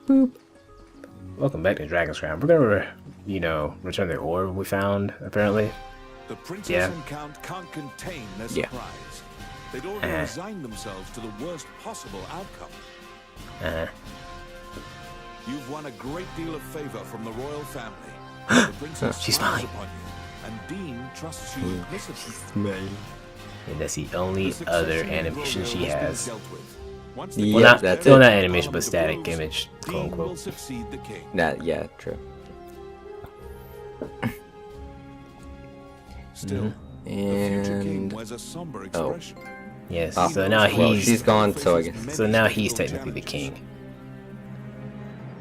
Boop. Welcome back to Dragon's Crown. We're gonna, return the orb we found, apparently. The princess and count can't contain their surprise. They'd already resigned themselves to the worst possible outcome. You've won a great deal of favor from the royal family. The princess She's smiles mine. upon you, and Dean trusts you implicitly. And that's the only other animation she has. Well, Yeah, that's it. not animation, but static image, quote Dean will unquote. succeed the king. Yeah, true. Still, the future king And wears a somber expression. Yes. So now well, he's she's gone, so I guess. so now he's technically the king.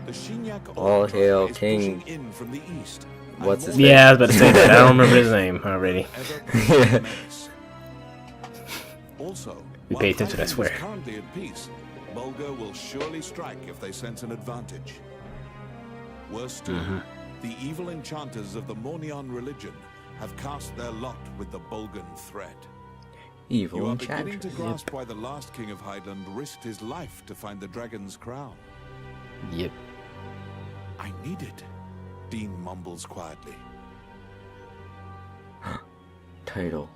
The Shinyak All Ultra hail is King. pushing in from the east. What's his Yeah, I was about to say that. I don't remember his name already. Yeah. Also, We while pay attention, I Thailand swear. is currently at peace, Bulgar will surely strike if they sense an advantage. Worse still, the evil enchanters of the Mornion religion have cast their lot with the Bulgan threat. You Evil are and beginning to chat. grasp why the last king of Highland risked his life to find the dragon's crown. Yep. I need it, Dean mumbles quietly. Title.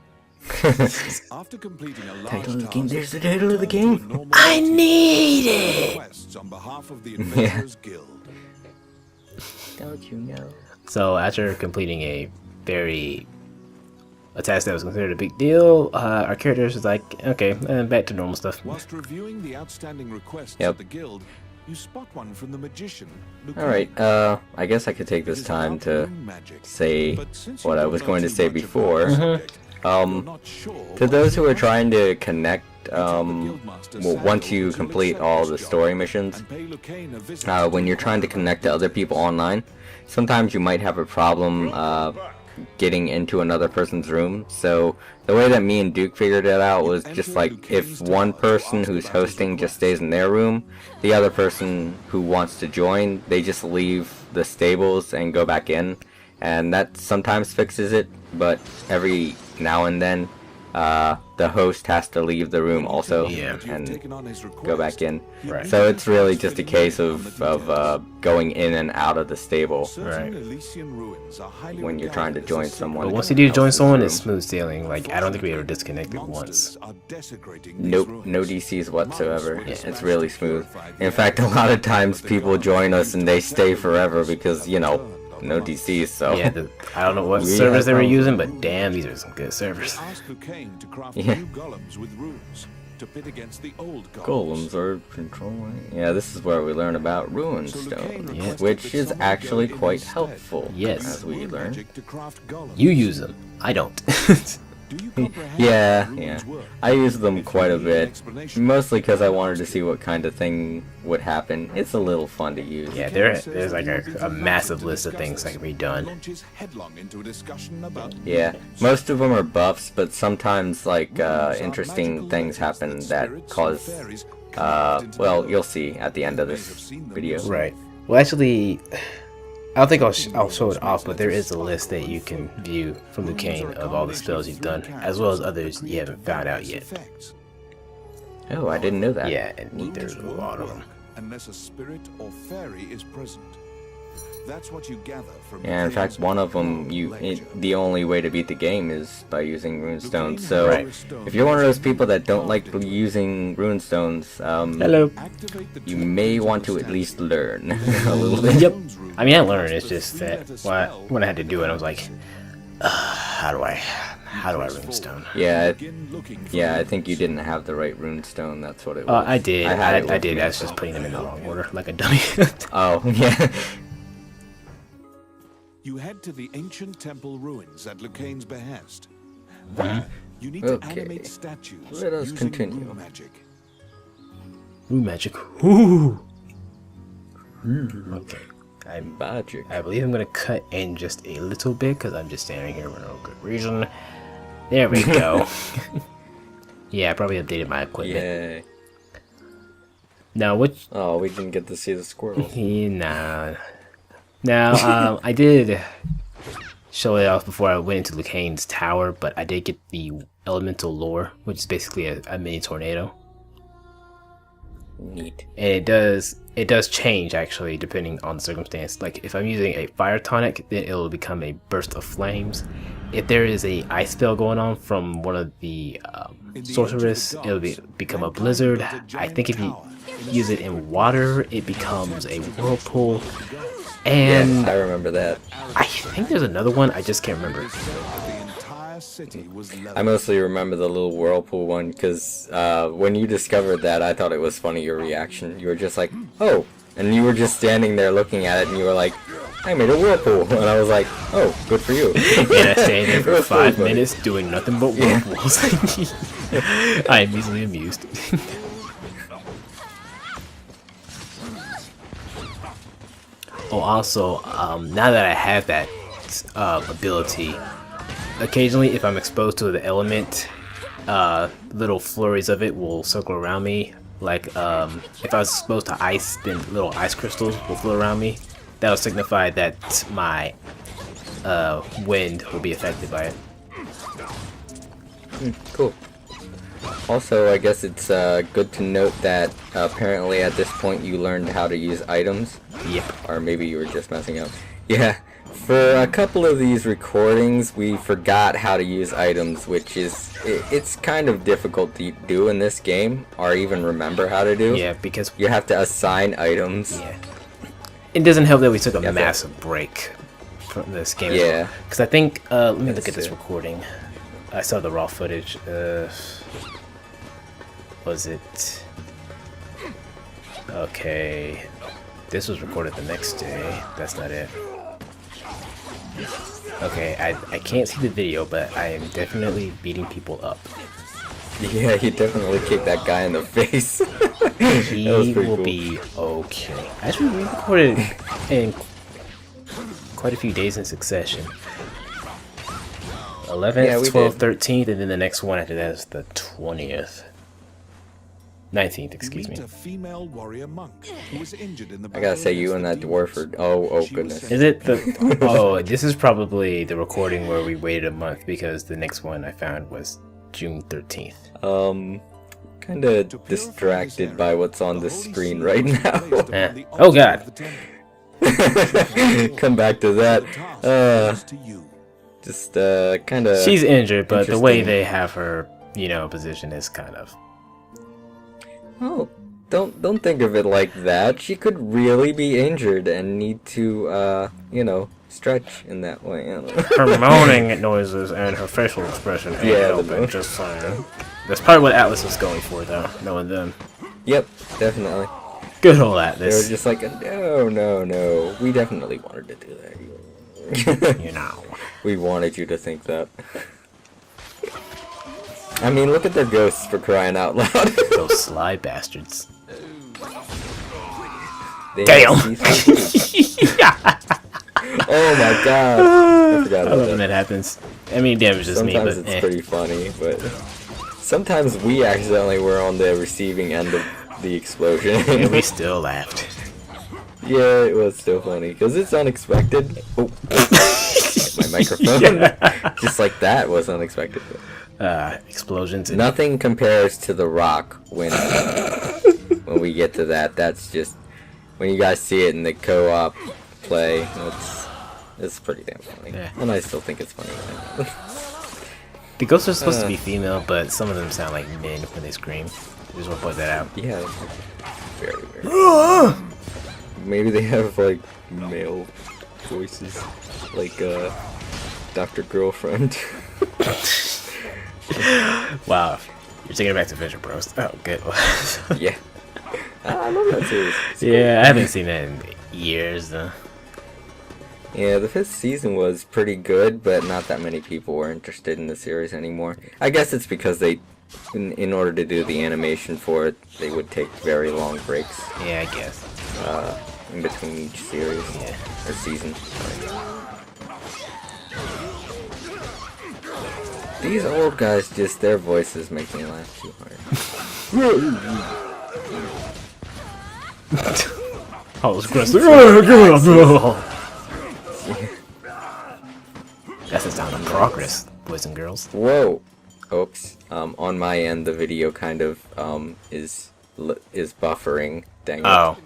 After completing a large Title of the game. task, There's the title of the turn to game. normal I routine need it. requests on behalf of the Adventurers Guild. Don't you know? So after completing a task that was considered a big deal, our characters was like, okay, back to normal stuff. Whilst reviewing the outstanding requests Yep. of the guild, you spot one from the magician. All right. I guess I could take this time to say what I was going to say before. To those who are trying to connect, well, once you complete all the story missions, when you're trying to connect to other people online, sometimes you might have a problem getting into another person's room. So the way that me and Duke figured it out was just like, if one person who's hosting just stays in their room, the other person who wants to join, they just leave the stables and go back in. And that sometimes fixes it, but every now and then the host has to leave the room also and go back in. Right. So it's really just a case of going in and out of the stable Right. when you're trying to join someone. But once you do join someone, it's smooth sailing. Like, I don't think we ever disconnected once. Nope, no DCs whatsoever. It's really smooth. In fact, a lot of times people join us and they stay forever because, no DCs, so... Yeah, I don't know what We servers they have were problems. using, but damn, these are some good servers. Ask Lucane to craft Yeah. new golems with runes to pit against the old Golems are controlling. Yeah, this is where we learn about rune stone, Yeah. which is actually quite helpful. Yes. As we learn. To craft golems. You use them. I don't. Do you comprehend Yeah, how yeah. runes work? I use them If quite you a need an bit, explanation, mostly because I wanted to see what kind of thing would happen. It's a little fun to use. Yeah, there's like a massive list of things that can be done. launches headlong into a discussion about Yeah, most of them are buffs, but sometimes like interesting things happen that cause. Well, you'll see at the end of this video. Right. Well, actually, I don't think I'll show it off, but there is a list that you can view from Lucane of all the spells you've done, as well as others you haven't found out yet. Oh, I didn't know that. Yeah, and there's a lot of them. Unless a spirit or fairy is present. That's what you gather from Yeah, in fact, one of them, the only way to beat the game is by using runestones. So, Right. if you're one of those people that don't like using runestones, Hello. you may want to at least learn a little bit. Yep. I mean, I learned. It's just that when I had to do it, I was like, how do I runestone? Yeah, I think you didn't have the right runestone. That's what it was. I did. had it I with did. me. I was just putting them in the wrong order, like a dummy. Oh, yeah. You head to the ancient temple ruins at Lucane's behest. There, you need to Okay. animate statues Let us using continue. rune magic. Ooh, magic. Ooh. Okay. Magic. I believe I'm gonna cut in just a little bit because I'm just standing here for no good reason. There we go. Yeah, I probably updated my equipment. Yay. Now, which? Oh, we didn't get to see the squirrel. Nah. Now, I did show it off before I went into Lucane's tower, but I did get the elemental lore, which is basically a mini tornado. Neat. And it does change actually depending on the circumstance. Like if I'm using a fire tonic, then it'll become a burst of flames. If there is a ice spell going on from one of the sorceress, it'll become a blizzard. I think if you use it in water, it becomes a whirlpool. And yes, I remember that. I think there's another one, I just can't remember. I mostly remember the little whirlpool one because when you discovered that, I thought it was funny, your reaction. You were just like, oh, and you were just standing there looking at it and you were like, I made a whirlpool, and I was like, oh, good for you. And I stayed there for 5 minutes doing nothing but whirlpools. I am easily amused. Oh, also, now that I have that ability, occasionally if I'm exposed to the element, little flurries of it will circle around me. Like if I was exposed to ice, then little ice crystals will float around me. That'll signify that my wind will be affected by it. Cool. Also, I guess it's good to note that apparently at this point you learned how to use items. Yep. Or maybe you were just messing up. Yeah. For a couple of these recordings, we forgot how to use items, which is, it's kind of difficult to do in this game, or even remember how to do. Yeah, because you have to assign items. Yeah. It doesn't help that we took a massive break from this game. Yeah. Because I think, let me look at this recording. I saw the raw footage. Was it? Okay. This was recorded the next day. That's not it. Okay, I can't see the video, but I am definitely beating people up. Yeah, he definitely kicked that guy in the face. He will be okay. Actually, we recorded in quite a few days in succession. 11th, 12th, 13th, and then the next one after that is the 20th. 19th, excuse me. A female warrior monk who was injured in the I gotta say, you and that dwarf are... Oh goodness. Is it the... Oh, this is probably the recording where we waited a month because the next one I found was June 13th. Kinda distracted by what's on the screen right now. Oh god. Come back to that. Just kinda... She's injured, but the way they have her, you know, position is kind of... Oh, don't think of it like that. She could really be injured and need to, you know, stretch in that way. Her moaning noises and her facial expression ain't helping, just saying. That's probably what Atlus was going for, though, knowing them. Yep, definitely. Good old Atlus. They were just like, no, we definitely wanted to do that. You know. We wanted you to think that. I mean, look at their ghosts, for crying out loud. Those sly bastards. Damn! Oh my god! I forgot about when that happens. I mean, damages me, but sometimes it's pretty funny, but sometimes we accidentally were on the receiving end of the explosion. And we still laughed. Yeah, it was still funny, because it's unexpected. Oh, like my microphone. Yeah. Just like that was unexpected. Explosions. Nothing compares to The Rock when we get to that. That's just when you guys see it in the co-op play. It's pretty damn funny, and I still think it's funny. The ghosts are supposed to be female, but some of them sound like men when they scream. I just want to point that out. Yeah, very weird. Maybe they have like male voices, like Dr. Girlfriend. Wow, you're taking it back to Vision Bros. Oh, good. Yeah, I love that series. Yeah, I haven't seen it in years though. Yeah, the 5th season was pretty good, but not that many people were interested in the series anymore. I guess it's because they, in order to do the animation for it, they would take very long breaks. Yeah, I guess. In between each series, or season. Sorry. These old guys, just their voices make me laugh too hard. Oh, it's aggressive. That's the sound of progress, boys and girls. Whoa! Oops. On my end, the video kind of is is buffering. Dang it. Oh.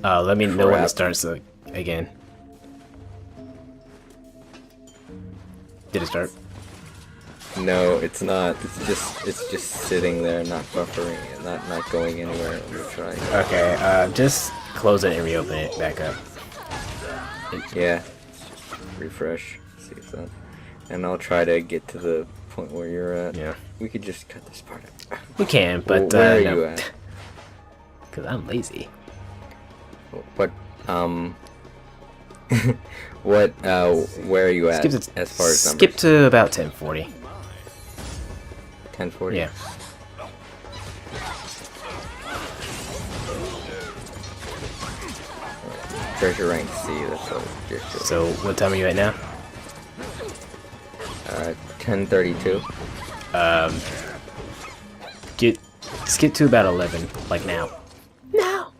Let me know when Crap. it starts again. Did it start? No, it's not. It's just sitting there, not buffering, and not going anywhere. Let me try. Okay, just close it and reopen it back up. Yeah. Refresh. See if that. And I'll try to get to the point where you're at. Yeah. We could just cut this part out. We can, but Where are no. you at? Because I'm lazy. What what where are you at as far as numbers? Skip to about 1040. 1040. Yeah. Treasure rank C. That's what you're doing. So what time are you at now? 1032. Skip to about 11, like now. Now.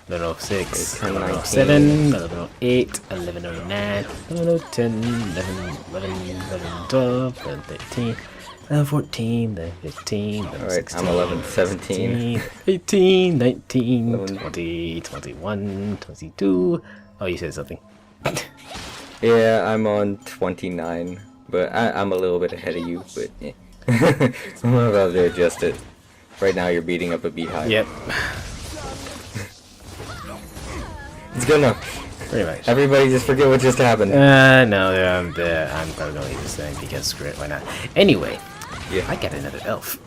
Level 6, Okay, level 10, 7, level 8, 11, 9, level 10, 11, 11, 12, 11, 13, level 14, level 15, level Alright, 16, I'm 11, 17. 18, 19, 11. 20, 21, 22. Oh, you said something. Yeah, I'm on 29, but I'm a little bit ahead of you, but yeah. I'm about to adjust it. Right now you're beating up a beehive. Yep, It's good enough. pretty much. Everybody just forget what just happened. No, I'm probably gonna leave this thing because screw it, why not? Anyway, Yeah. I got another elf.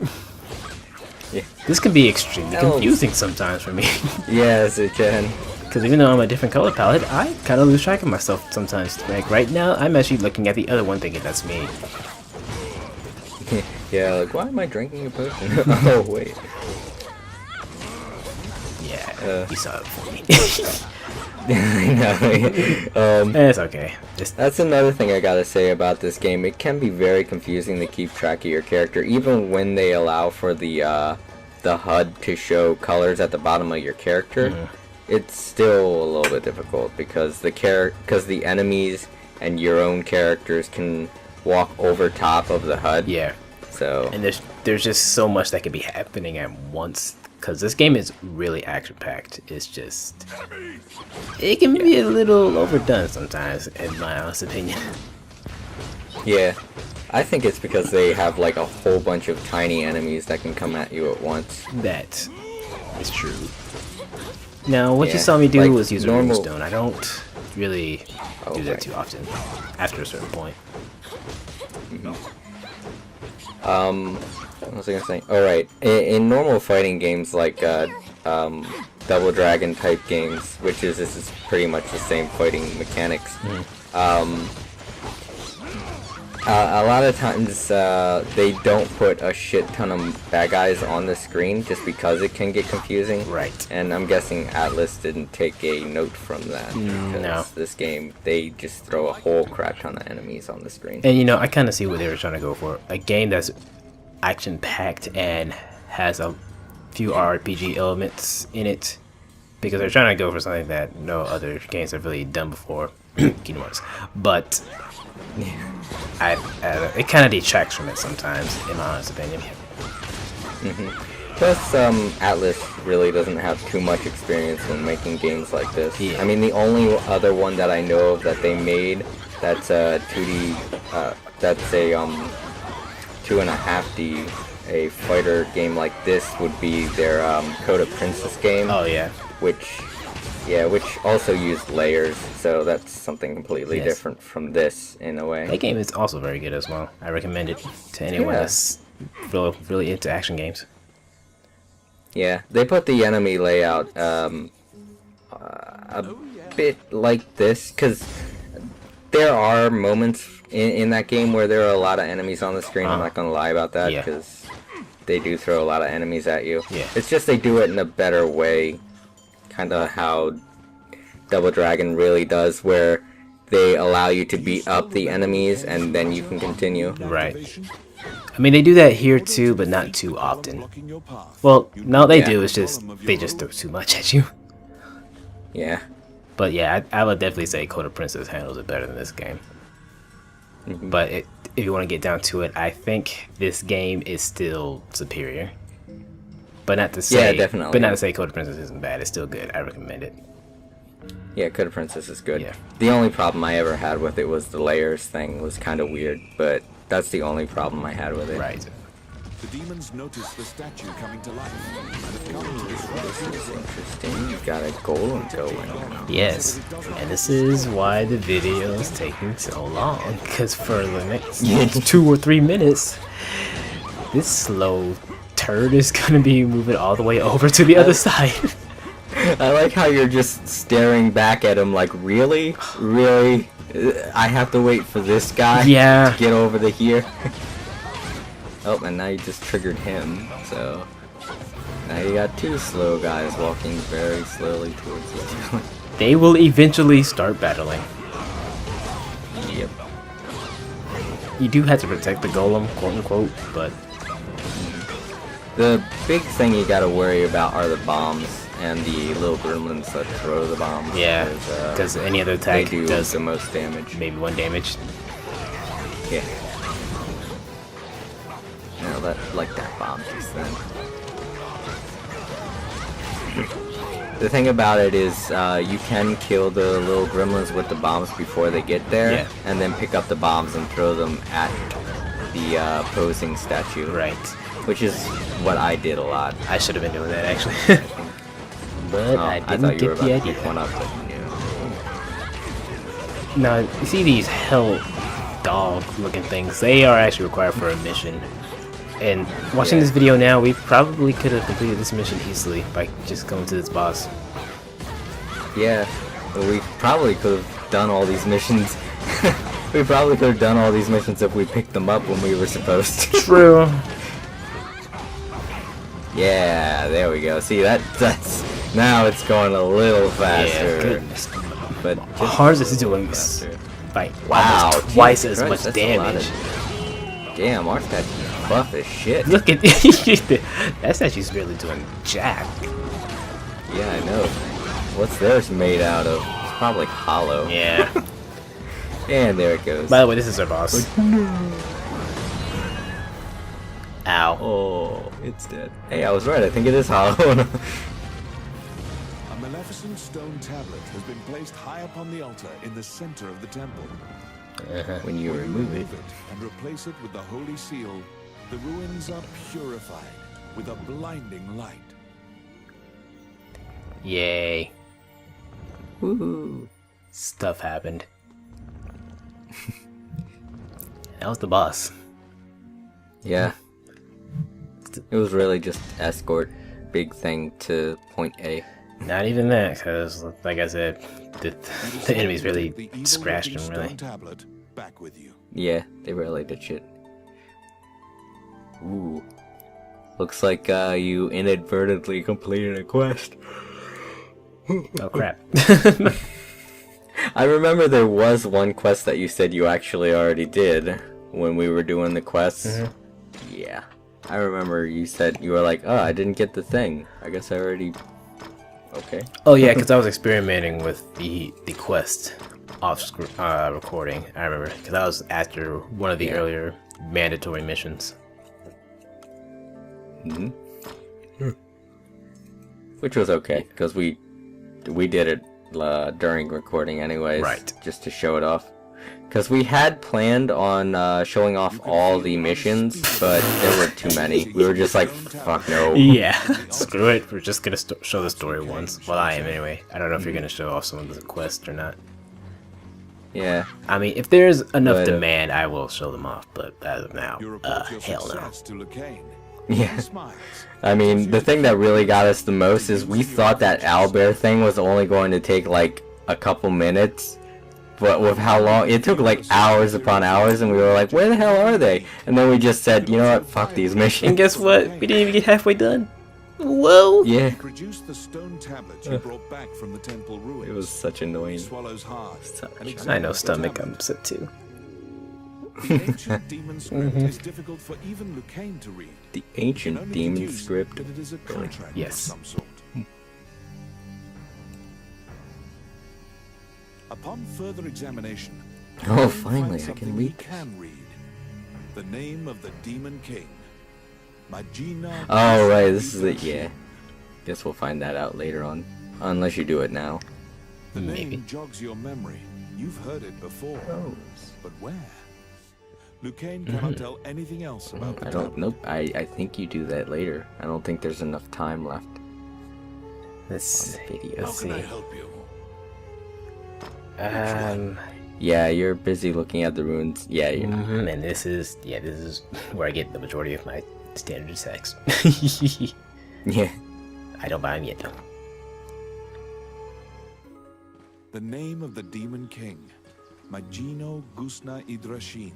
Yeah. This can be extremely Elves. confusing sometimes for me. Yes, it can. Because even though I'm a different color palette, I kind of lose track of myself sometimes. Like right now, I'm actually looking at the other one thinking that's me. Yeah, like, why am I drinking a potion? Oh, wait. Yeah, you saw it for me. I know. It's okay. Just, That's another thing I gotta say about this game. It can be very confusing to keep track of your character, even when they allow for the HUD to show colors at the bottom of your character. It's still a little bit difficult because the enemies and your own characters can walk over top of the HUD. yeah. So And there's just so much that could be happening at once. Because this game is really action-packed. It's just... It can be a little overdone sometimes, in my honest opinion. yeah, I think it's because they have like a whole bunch of tiny enemies that can come at you at once. That is true. Now, what you Yeah, saw me do like was use a normal- runestone. I don't really do that right. too often, after a certain point. What was I gonna say? Alright, in normal fighting games like Double Dragon type games, which this is pretty much the same fighting mechanics. A lot of times they don't put a shit ton of bad guys on the screen just because it can get confusing. Right. And I'm guessing Atlus didn't take a note from that. Because no. this game, they just throw a whole crap ton of enemies on the screen. And you know, I kind of see what they were trying to go for. A game that's action-packed and has a few RPG elements in it. Because they're trying to go for something that no other games have really done before. Kingdom Hearts. But... it kind of detracts from it sometimes, in my honest opinion. Plus, Atlus really doesn't have too much experience in making games like this. Yeah. I mean, the only other one that I know of that they made that's a 2D, that's a 2.5D, a fighter game like this would be their Code of Princess game. Oh yeah. Which also used layers, so that's something completely Yes. different from this in a way. That game is also very good as well. I recommend it to anyone Yeah. that's really into action games. Yeah, they put the enemy layout a bit like this, because there are moments in that game where there are a lot of enemies on the screen. I'm not going to lie about that, Yeah. because they do throw a lot of enemies at you. Yeah. It's just they do it in a better way, kind of how Double Dragon really does, where they allow you to beat up the enemies and then you can continue. Right. I mean, they do that here too, but not too often. Well, no, they Yeah. do. It's just they just throw too much at you. Yeah. But yeah, I would definitely say Code of Princess handles it better than this game. But if you want to get down to it, I think this game is still superior. But not to say, yeah, definitely. But not to say Code of Princess isn't bad. It's still good. I recommend it. Yeah, Code of Princess is good. Yeah. The only problem I ever had with it was the layers thing was kind of weird, but that's the only problem I had with it. Right. The demons notice the statue coming to life. This is interesting. You've got a golem going now. Yes. And this is why the video is taking so long. Because for the next 2 or 3 minutes, this slow turd is going to be moving all the way over to the other side. I like how you're just staring back at him like, really? Really? I have to wait for this guy to get over to here? Oh, and now you just triggered him, so... Now you got 2 slow guys walking very slowly towards each other. They will eventually start battling. Yep. You do have to protect the golem, quote-unquote, but... The big thing you gotta worry about are the bombs and the little gremlins that throw the bombs. Yeah, because any other attack does the most damage. Maybe 1 damage. Yeah. No, like that bomb just then. The thing about it is, you can kill the little gremlins with the bombs before they get there, and then pick up the bombs and throw them at the posing statue. Right. Which is what I did a lot. I should have been doing that, actually. But I didn't get the idea. One up, but now, you see these hell dog-looking things? They are actually required for a mission. And watching this video now, we probably could have completed this mission easily by just going to this boss. Yeah, we probably could have done all these missions. We probably could have done all these missions if we picked them up when we were supposed to. True. Yeah, there we go. See, that's now it's going a little faster. Yeah, goodness. But Hars is doing this fight. Wow, almost twice as Christ, much that's a lot damage. Damn, our statue's buff as shit. Look at that statue's barely doing jack. Yeah, I know. What's theirs made out of? It's probably hollow. Yeah. And there it goes. By the way, this is our boss. Ow. Oh, it's dead. Hey, I was right. I think it is hollow. A maleficent stone tablet has been placed high upon the altar in the center of the temple. When you remove it and replace it with the holy seal, the ruins are purified with a blinding light. Yay. Woohoo. Stuff happened. That was the boss. Yeah. It was really just escort big thing to point A. Not even that, because, like I said, the enemies really scratched him, really. Back with you. Yeah, they really did shit. Ooh. Looks like you inadvertently completed a quest. Oh crap. I remember there was one quest that you said you actually already did when we were doing the quests. Yeah. I remember you said, you were like, oh, I didn't get the thing. I guess I already... Okay. Oh yeah, because I was experimenting with the quest off recording. I remember, because that was after one of the earlier mandatory missions. Which was okay, because we did it during recording anyways. Right. Just to show it off. Because we had planned on showing off all the missions, but there were too many. We were just like, fuck no. Yeah, screw it. We're just gonna show the story once. Well, I am anyway. I don't know if you're gonna show off some of the quests or not. Yeah. I mean, if there's enough demand, I will show them off. But as of now, hell no. Yeah. I mean, the thing that really got us the most is we thought that owlbear thing was only going to take like a couple minutes. But with how long, it took like hours upon hours, and we were like, where the hell are they? And then we just said, you know what, fuck these missions. And guess what? We didn't even get halfway done. Whoa! Yeah. Produce the stone tablets you brought back from the temple ruins. It was such annoying. Swallows hard. I know, stomach, I'm upset too. The ancient demon script is difficult for even Lucane to read. The ancient demon script? That it is a contract Yes. of some sort. Upon further examination, Oh, finally, I can read. Can read. The name of the Demon King. Magina. Oh, right, this is it, yeah. Guess we'll find that out later on. Unless you do it now. The name Maybe. jogs your memory. You've heard it before. Oh. But where? Lucane cannot tell anything else about the I don't, tablet. nope, I think you do that later. I don't think there's enough time left. Let's Video. let's How can I see. help you? Yeah, you're busy looking at the runes. Yeah, you're And this is where I get the majority of my standard attacks. yeah. I don't buy them yet though. The name of the Demon King. Magino Gusna Idrashin.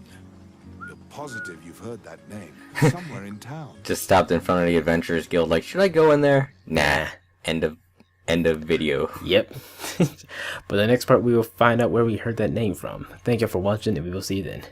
You're positive you've heard that name somewhere in town. Just stopped in front of the Adventurers Guild like, should I go in there? Nah. End of video. Yep. But the next part we will find out where we heard that name from. Thank you for watching and we will see you then.